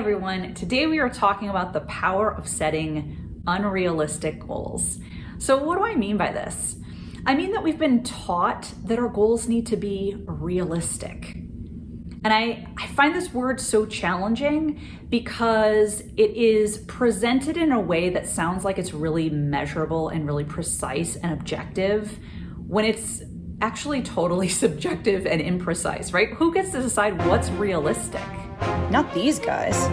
everyone. Today we are talking about the power of setting unrealistic goals. So what do I mean by this? I mean that we've been taught that our goals need to be realistic. And I find this word so challenging because it is presented in a way that sounds like it's really measurable and really precise and objective when it's actually totally subjective and imprecise, right? Who gets to decide what's realistic? Not these guys.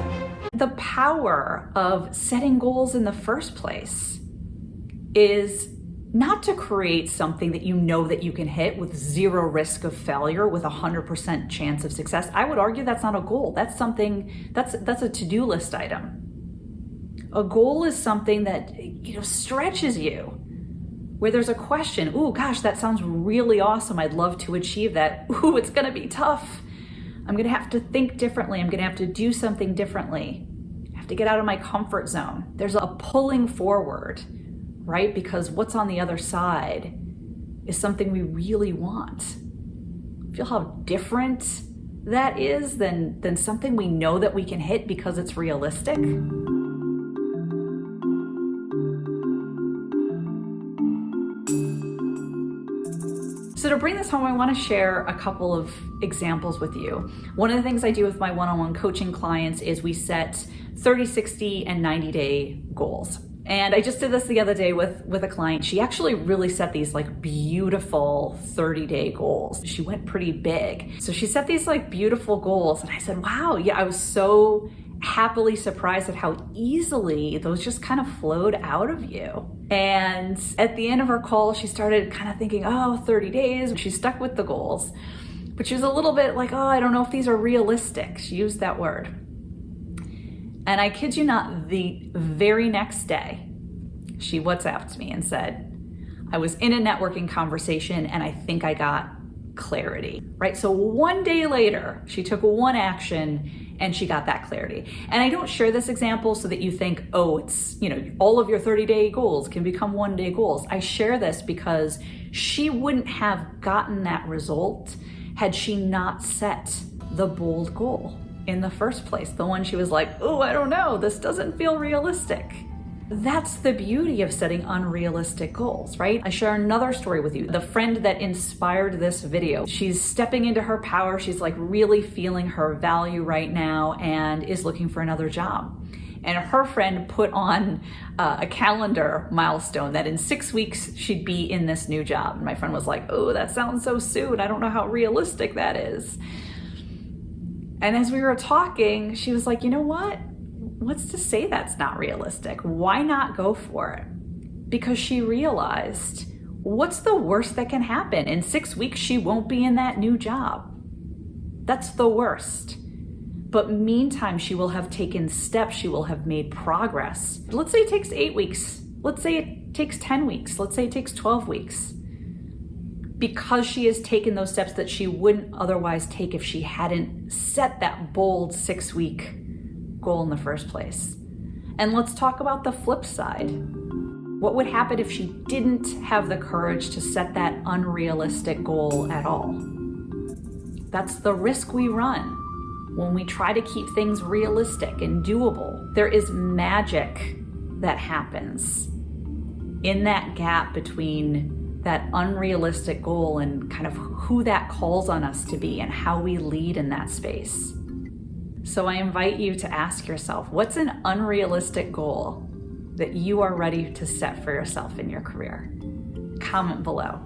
The power of setting goals in the first place is not to create something that you know that you can hit with zero risk of failure, with 100% chance of success. I would argue that's not a goal. That's something, that's a to-do list item. A goal is something that, stretches you, where there's a question, ooh, gosh, that sounds really awesome. I'd love to achieve that. Ooh, it's gonna be tough. I'm gonna have to think differently. I'm gonna have to do something differently. I have to get out of my comfort zone. There's a pulling forward, right? Because what's on the other side is something we really want. Feel how different that is than something we know that we can hit because it's realistic? So to bring this home, I want to share a couple of examples with you. One of the things I do with my one-on-one coaching clients is we set 30, 60, and 90-day goals. And I just did this the other day with a client. She actually really set these like beautiful 30-day goals. She went pretty big. So she set these like beautiful goals. And I said, wow, yeah, I was so happily surprised at how easily those just kind of flowed out of you. And at the end of our call, she started kind of thinking, 30 days. She stuck with the goals, but she was a little bit like, I don't know if these are realistic. She used that word. And I kid you not, the very next day, she WhatsApped me and said, I was in a networking conversation and I think I got clarity, right? So one day later, she took one action and she got that clarity. And I don't share this example so that you think, it's, all of your 30-day goals can become one-day goals. I share this because she wouldn't have gotten that result had she not set the bold goal in the first place. The one she was like, I don't know, this doesn't feel realistic. That's the beauty of setting unrealistic goals, right? I share another story with you. The friend that inspired this video, she's stepping into her power. She's like really feeling her value right now and is looking for another job. And her friend put on a calendar milestone that in 6 weeks she'd be in this new job. And my friend was like, that sounds so soon. I don't know how realistic that is. And as we were talking, she was like, you know what? What's to say that's not realistic? Why not go for it? Because she realized, what's the worst that can happen? In 6 weeks, she won't be in that new job. That's the worst. But meantime, she will have taken steps. She will have made progress. Let's say it takes 8 weeks. Let's say it takes 10 weeks. Let's say it takes 12 weeks. Because she has taken those steps that she wouldn't otherwise take if she hadn't set that bold 6-week goal in the first place. And let's talk about the flip side. What would happen if she didn't have the courage to set that unrealistic goal at all? That's the risk we run when we try to keep things realistic and doable. There is magic that happens in that gap between that unrealistic goal and kind of who that calls on us to be and how we lead in that space. So I invite you to ask yourself, what's an unrealistic goal that you are ready to set for yourself in your career? Comment below.